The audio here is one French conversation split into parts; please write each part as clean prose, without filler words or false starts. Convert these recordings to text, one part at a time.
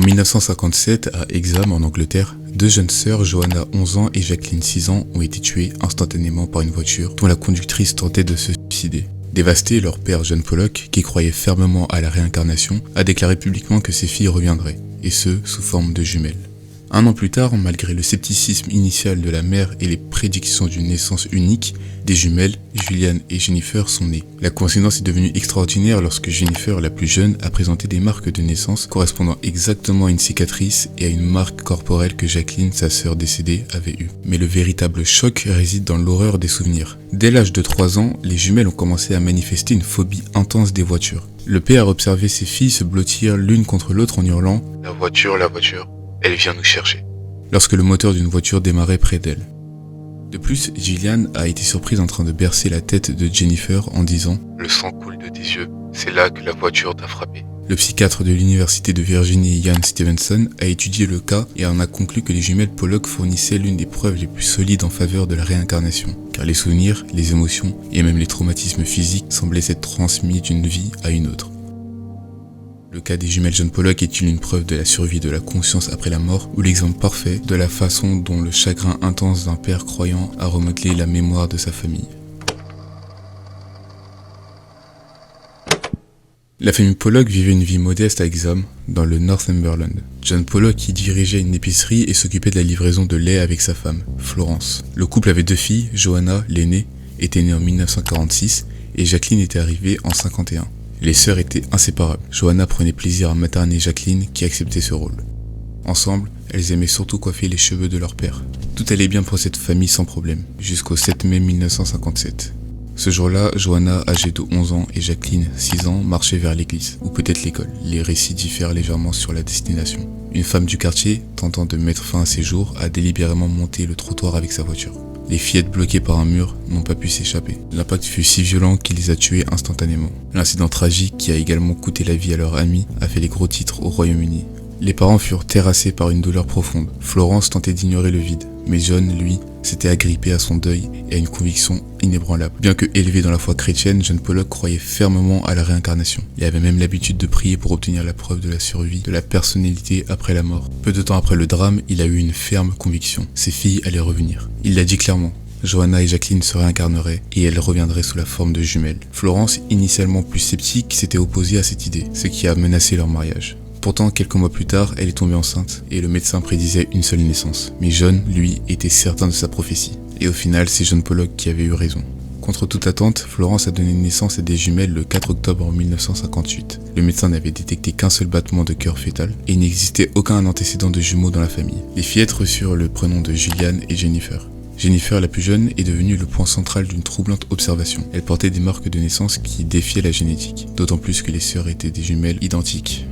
1957, à Hexham en Angleterre, deux jeunes sœurs, Joanna 11 ans et Jacqueline 6 ans, ont été tuées instantanément par une voiture dont la conductrice tentait de se suicider. Dévasté, leur père John Pollock, qui croyait fermement à la réincarnation, a déclaré publiquement que ses filles reviendraient, et ce, sous forme de jumelles. Un an plus tard, malgré le scepticisme initial de la mère et les prédictions d'une naissance unique, des jumelles, Julian et Jennifer, sont nées. La coïncidence est devenue extraordinaire lorsque Jennifer, la plus jeune, a présenté des marques de naissance correspondant exactement à une cicatrice et à une marque corporelle que Jacqueline, sa sœur décédée, avait eue. Mais le véritable choc réside dans l'horreur des souvenirs. Dès l'âge de 3 ans, les jumelles ont commencé à manifester une phobie intense des voitures. Le père a observé ses filles se blottir l'une contre l'autre en hurlant « La voiture, elle vient nous chercher », lorsque le moteur d'une voiture démarrait près d'elle. De plus, Gillian a été surprise en train de bercer la tête de Jennifer en disant « Le sang coule de tes yeux, c'est là que la voiture t'a frappé ». Le psychiatre de l'université de Virginie, Ian Stevenson, a étudié le cas et en a conclu que les jumelles Pollock fournissaient l'une des preuves les plus solides en faveur de la réincarnation, car les souvenirs, les émotions et même les traumatismes physiques semblaient s'être transmis d'une vie à une autre. Le cas des jumelles John Pollock est-il une preuve de la survie de la conscience après la mort ou l'exemple parfait de la façon dont le chagrin intense d'un père croyant a remodelé la mémoire de sa famille? La famille Pollock vivait une vie modeste à Hexham, dans le Northumberland. John Pollock y dirigeait une épicerie et s'occupait de la livraison de lait avec sa femme, Florence. Le couple avait 2 filles, Joanna, l'aînée, était née en 1946 et Jacqueline était arrivée en 1951. Les sœurs étaient inséparables. Joanna prenait plaisir à materner Jacqueline qui acceptait ce rôle. Ensemble, elles aimaient surtout coiffer les cheveux de leur père. Tout allait bien pour cette famille sans problème, jusqu'au 7 mai 1957. Ce jour-là, Joanna, âgée de 11 ans, et Jacqueline, 6 ans, marchaient vers l'église, ou peut-être l'école. Les récits diffèrent légèrement sur la destination. Une femme du quartier, tentant de mettre fin à ses jours, a délibérément monté le trottoir avec sa voiture. Les fillettes bloquées par un mur n'ont pas pu s'échapper. L'impact fut si violent qu'il les a tuées instantanément. L'incident tragique qui a également coûté la vie à leur amie a fait les gros titres au Royaume-Uni. Les parents furent terrassés par une douleur profonde. Florence tentait d'ignorer le vide, mais John, lui, s'était agrippé à son deuil et à une conviction inébranlable. Bien que élevé dans la foi chrétienne, John Pollock croyait fermement à la réincarnation. Il avait même l'habitude de prier pour obtenir la preuve de la survie de la personnalité après la mort. Peu de temps après le drame, il a eu une ferme conviction. Ses filles allaient revenir. Il l'a dit clairement. Joanna et Jacqueline se réincarneraient et elles reviendraient sous la forme de jumelles. Florence, initialement plus sceptique, s'était opposée à cette idée, ce qui a menacé leur mariage. Pourtant, quelques mois plus tard, elle est tombée enceinte et le médecin prédisait une seule naissance. Mais John, lui, était certain de sa prophétie. Et au final, c'est John Pollock qui avait eu raison. Contre toute attente, Florence a donné naissance à des jumelles le 4 octobre 1958. Le médecin n'avait détecté qu'un seul battement de cœur fœtal et il n'existait aucun antécédent de jumeaux dans la famille. Les fillettes reçurent le prénom de Julian et Jennifer. Jennifer, la plus jeune, est devenue le point central d'une troublante observation. Elle portait des marques de naissance qui défiaient la génétique, d'autant plus que les sœurs étaient des jumelles identiques.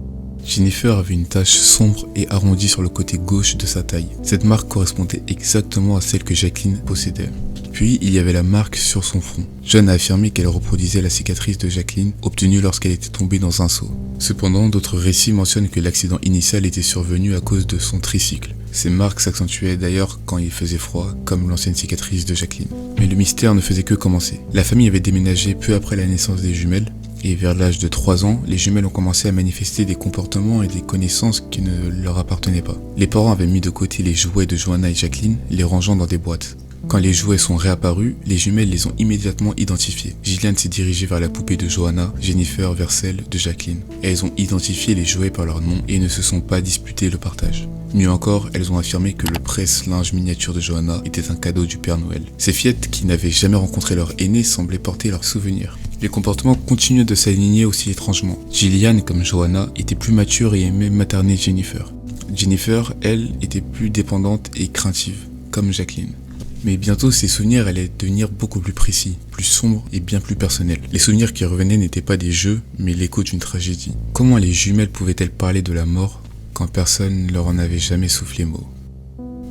Jennifer avait une tache sombre et arrondie sur le côté gauche de sa taille. Cette marque correspondait exactement à celle que Jacqueline possédait. Puis, il y avait la marque sur son front. John a affirmé qu'elle reproduisait la cicatrice de Jacqueline obtenue lorsqu'elle était tombée dans un seau. Cependant, d'autres récits mentionnent que l'accident initial était survenu à cause de son tricycle. Ces marques s'accentuaient d'ailleurs quand il faisait froid, comme l'ancienne cicatrice de Jacqueline. Mais le mystère ne faisait que commencer. La famille avait déménagé peu après la naissance des jumelles, et vers l'âge de 3 ans, les jumelles ont commencé à manifester des comportements et des connaissances qui ne leur appartenaient pas. Les parents avaient mis de côté les jouets de Joanna et Jacqueline, les rangeant dans des boîtes. Quand les jouets sont réapparus, les jumelles les ont immédiatement identifiés. Gillian s'est dirigée vers la poupée de Joanna, Jennifer vers celle de Jacqueline. Elles ont identifié les jouets par leur nom et ne se sont pas disputées le partage. Mieux encore, elles ont affirmé que le presse-linge miniature de Joanna était un cadeau du Père Noël. Ces fillettes, qui n'avaient jamais rencontré leur aîné, semblaient porter leurs souvenirs. Les comportements continuent de s'aligner aussi étrangement. Gillian, comme Joanna, était plus mature et aimait materner Jennifer. Jennifer, elle, était plus dépendante et craintive, comme Jacqueline. Mais bientôt, ces souvenirs allaient devenir beaucoup plus précis, plus sombres et bien plus personnels. Les souvenirs qui revenaient n'étaient pas des jeux, mais l'écho d'une tragédie. Comment les jumelles pouvaient-elles parler de la mort quand personne ne leur en avait jamais soufflé mot?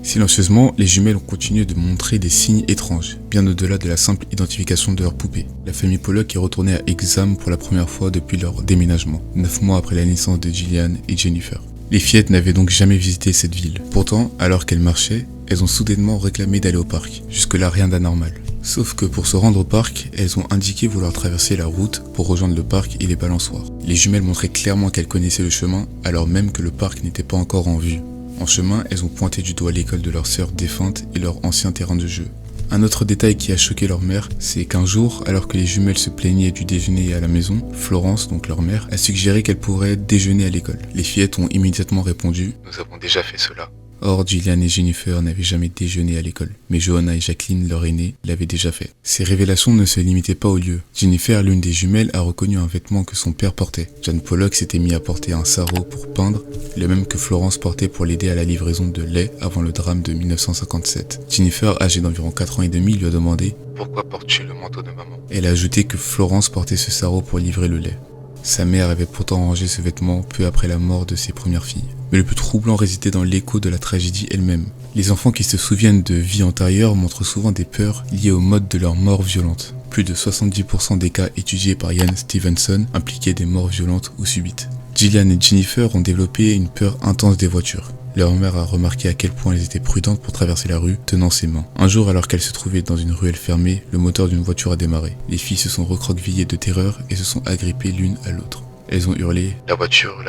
Silencieusement, les jumelles ont continué de montrer des signes étranges, bien au-delà de la simple identification de leur poupée. La famille Pollock est retournée à Hexham pour la première fois depuis leur déménagement, 9 mois après la naissance de Gillian et Jennifer. Les fillettes n'avaient donc jamais visité cette ville. Pourtant, alors qu'elles marchaient, elles ont soudainement réclamé d'aller au parc. Jusque-là, rien d'anormal. Sauf que pour se rendre au parc, elles ont indiqué vouloir traverser la route pour rejoindre le parc et les balançoires. Les jumelles montraient clairement qu'elles connaissaient le chemin, alors même que le parc n'était pas encore en vue. En chemin, elles ont pointé du doigt l'école de leur sœur défunte et leur ancien terrain de jeu. Un autre détail qui a choqué leur mère, c'est qu'un jour, alors que les jumelles se plaignaient du déjeuner à la maison, Florence, donc leur mère, a suggéré qu'elles pourraient déjeuner à l'école. Les fillettes ont immédiatement répondu « Nous avons déjà fait cela ». Or, Gillian et Jennifer n'avaient jamais déjeuné à l'école, mais Johanna et Jacqueline, leur aînée, l'avaient déjà fait. Ces révélations ne se limitaient pas au lieu. Jennifer, l'une des jumelles, a reconnu un vêtement que son père portait. John Pollock s'était mis à porter un sarrau pour peindre, le même que Florence portait pour l'aider à la livraison de lait avant le drame de 1957. Jennifer, âgée d'environ 4 ans et demi, lui a demandé « Pourquoi portes-tu le manteau de maman ?» Elle a ajouté que Florence portait ce sarrau pour livrer le lait. Sa mère avait pourtant rangé ce vêtement peu après la mort de ses premières filles. Mais le plus troublant résidait dans l'écho de la tragédie elle-même. Les enfants qui se souviennent de vies antérieures montrent souvent des peurs liées au mode de leur mort violente. Plus de 70% des cas étudiés par Ian Stevenson impliquaient des morts violentes ou subites. Gillian et Jennifer ont développé une peur intense des voitures. Leur mère a remarqué à quel point elles étaient prudentes pour traverser la rue, tenant ses mains. Un jour, alors qu'elles se trouvaient dans une ruelle fermée, le moteur d'une voiture a démarré. Les filles se sont recroquevillées de terreur et se sont agrippées l'une à l'autre. Elles ont hurlé « La voiture,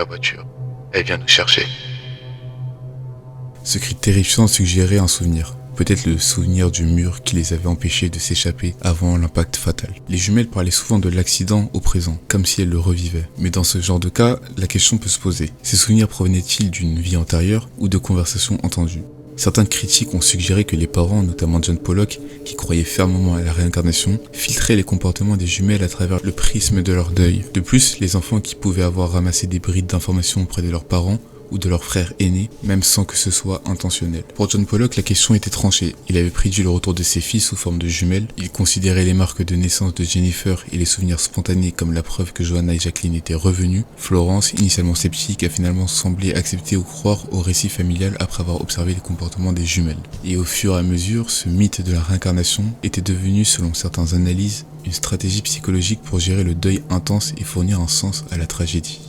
elle vient nous chercher !» Ce cri terrifiant suggérait un souvenir. Peut-être le souvenir du mur qui les avait empêchés de s'échapper avant l'impact fatal. Les jumelles parlaient souvent de l'accident au présent, comme si elles le revivaient. Mais dans ce genre de cas, la question peut se poser. Ces souvenirs provenaient-ils d'une vie antérieure ou de conversations entendues ? Certains critiques ont suggéré que les parents, notamment John Pollock, qui croyaient fermement à la réincarnation, filtraient les comportements des jumelles à travers le prisme de leur deuil. De plus, les enfants qui pouvaient avoir ramassé des brides d'informations auprès de leurs parents ou de leur frère aîné, même sans que ce soit intentionnel. Pour John Pollock, la question était tranchée. Il avait prédit le retour de ses filles sous forme de jumelles. Il considérait les marques de naissance de Jennifer et les souvenirs spontanés comme la preuve que Johanna et Jacqueline étaient revenues. Florence, initialement sceptique, a finalement semblé accepter ou croire au récit familial après avoir observé les comportements des jumelles. Et au fur et à mesure, ce mythe de la réincarnation était devenu, selon certaines analyses, une stratégie psychologique pour gérer le deuil intense et fournir un sens à la tragédie.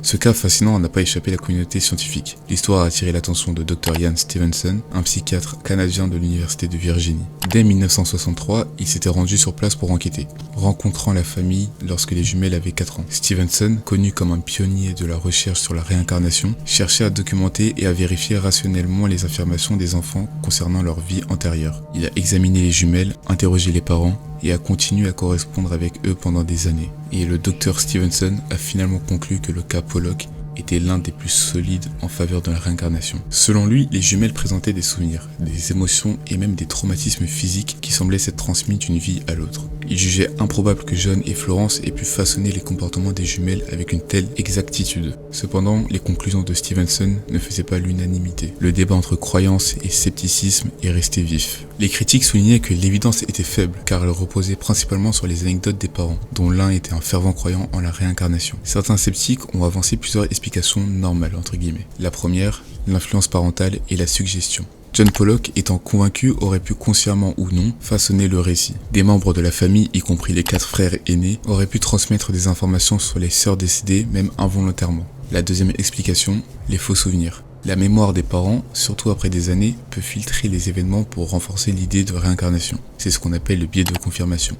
Ce cas fascinant n'a pas échappé à la communauté scientifique. L'histoire a attiré l'attention de Dr. Ian Stevenson, un psychiatre canadien de l'université de Virginie. Dès 1963, il s'était rendu sur place pour enquêter, rencontrant la famille lorsque les jumelles avaient 4 ans. Stevenson, connu comme un pionnier de la recherche sur la réincarnation, cherchait à documenter et à vérifier rationnellement les affirmations des enfants concernant leur vie antérieure. Il a examiné les jumelles, interrogé les parents, et a continué à correspondre avec eux pendant des années. Et le docteur Stevenson a finalement conclu que le cas Pollock était l'un des plus solides en faveur de la réincarnation. Selon lui, les jumelles présentaient des souvenirs, des émotions et même des traumatismes physiques qui semblaient s'être transmis d'une vie à l'autre. Il jugeait improbable que John et Florence aient pu façonner les comportements des jumelles avec une telle exactitude. Cependant, les conclusions de Stevenson ne faisaient pas l'unanimité. Le débat entre croyance et scepticisme est resté vif. Les critiques soulignaient que l'évidence était faible, car elle reposait principalement sur les anecdotes des parents, dont l'un était un fervent croyant en la réincarnation. Certains sceptiques ont avancé plusieurs explications normales, entre guillemets. La première, l'influence parentale et la suggestion. John Pollock, étant convaincu, aurait pu consciemment ou non façonner le récit. Des membres de la famille, y compris les 4 frères aînés, auraient pu transmettre des informations sur les sœurs décédées, même involontairement. La deuxième explication, les faux souvenirs. La mémoire des parents, surtout après des années, peut filtrer les événements pour renforcer l'idée de réincarnation. C'est ce qu'on appelle le biais de confirmation.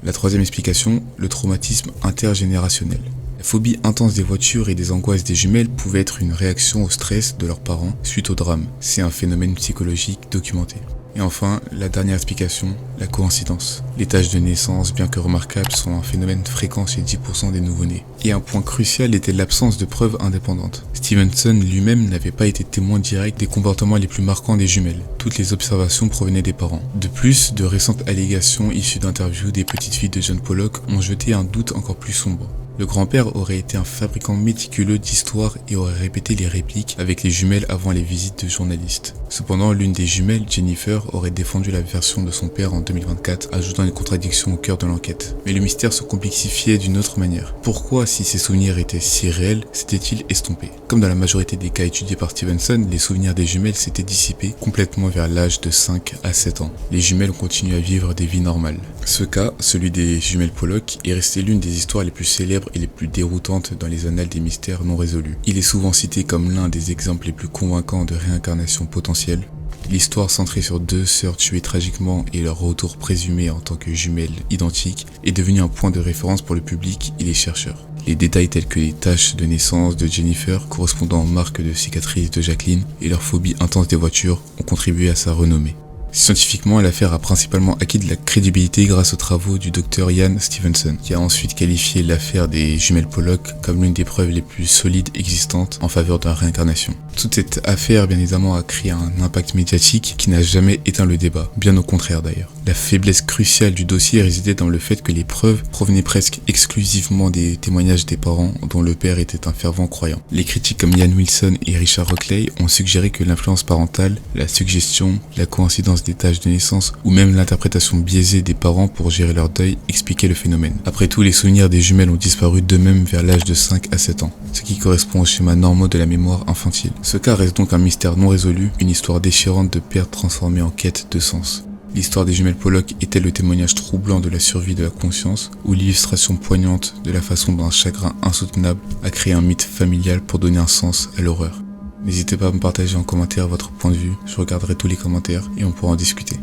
La troisième explication, le traumatisme intergénérationnel. La phobie intense des voitures et des angoisses des jumelles pouvait être une réaction au stress de leurs parents suite au drame. C'est un phénomène psychologique documenté. Et enfin, la dernière explication, la coïncidence. Les tâches de naissance, bien que remarquables, sont un phénomène fréquent chez 10% des nouveau-nés. Et un point crucial était l'absence de preuves indépendantes. Stevenson lui-même n'avait pas été témoin direct des comportements les plus marquants des jumelles. Toutes les observations provenaient des parents. De plus, de récentes allégations issues d'interviews des petites filles de John Pollock ont jeté un doute encore plus sombre. Le grand-père aurait été un fabricant méticuleux d'histoires et aurait répété les répliques avec les jumelles avant les visites de journalistes. Cependant, l'une des jumelles, Jennifer, aurait défendu la version de son père en 2024, ajoutant une contradiction au cœur de l'enquête. Mais le mystère se complexifiait d'une autre manière. Pourquoi, si ces souvenirs étaient si réels, s'étaient-ils estompés ? Comme dans la majorité des cas étudiés par Stevenson, les souvenirs des jumelles s'étaient dissipés complètement vers l'âge de 5 à 7 ans. Les jumelles ont continué à vivre des vies normales. Ce cas, celui des jumelles Pollock, est resté l'une des histoires les plus célèbres et les plus déroutantes dans les annales des mystères non résolus. Il est souvent cité comme l'un des exemples les plus convaincants de réincarnation potentielle. L'histoire centrée sur 2 sœurs tuées tragiquement et leur retour présumé en tant que jumelles identiques est devenue un point de référence pour le public et les chercheurs. Les détails tels que les taches de naissance de Jennifer correspondant aux marques de cicatrices de Jacqueline et leur phobie intense des voitures ont contribué à sa renommée. Scientifiquement, l'affaire a principalement acquis de la crédibilité grâce aux travaux du docteur Ian Stevenson, qui a ensuite qualifié l'affaire des jumelles Pollock comme l'une des preuves les plus solides existantes en faveur de la réincarnation. Toute cette affaire, bien évidemment, a créé un impact médiatique qui n'a jamais éteint le débat, bien au contraire d'ailleurs. La faiblesse cruciale du dossier résidait dans le fait que les preuves provenaient presque exclusivement des témoignages des parents dont le père était un fervent croyant. Les critiques comme Ian Wilson et Richard Rockley ont suggéré que l'influence parentale, la suggestion, la coïncidence des tâches de naissance ou même l'interprétation biaisée des parents pour gérer leur deuil expliquaient le phénomène. Après tout, les souvenirs des jumelles ont disparu d'eux-mêmes vers l'âge de 5 à 7 ans, ce qui correspond aux schémas normaux de la mémoire infantile. Ce cas reste donc un mystère non résolu, une histoire déchirante de perte transformée en quête de sens. L'histoire des jumelles Pollock est-elle le témoignage troublant de la survie de la conscience ou l'illustration poignante de la façon dont un chagrin insoutenable a créé un mythe familial pour donner un sens à l'horreur? N'hésitez pas à me partager en commentaire votre point de vue, je regarderai tous les commentaires et on pourra en discuter.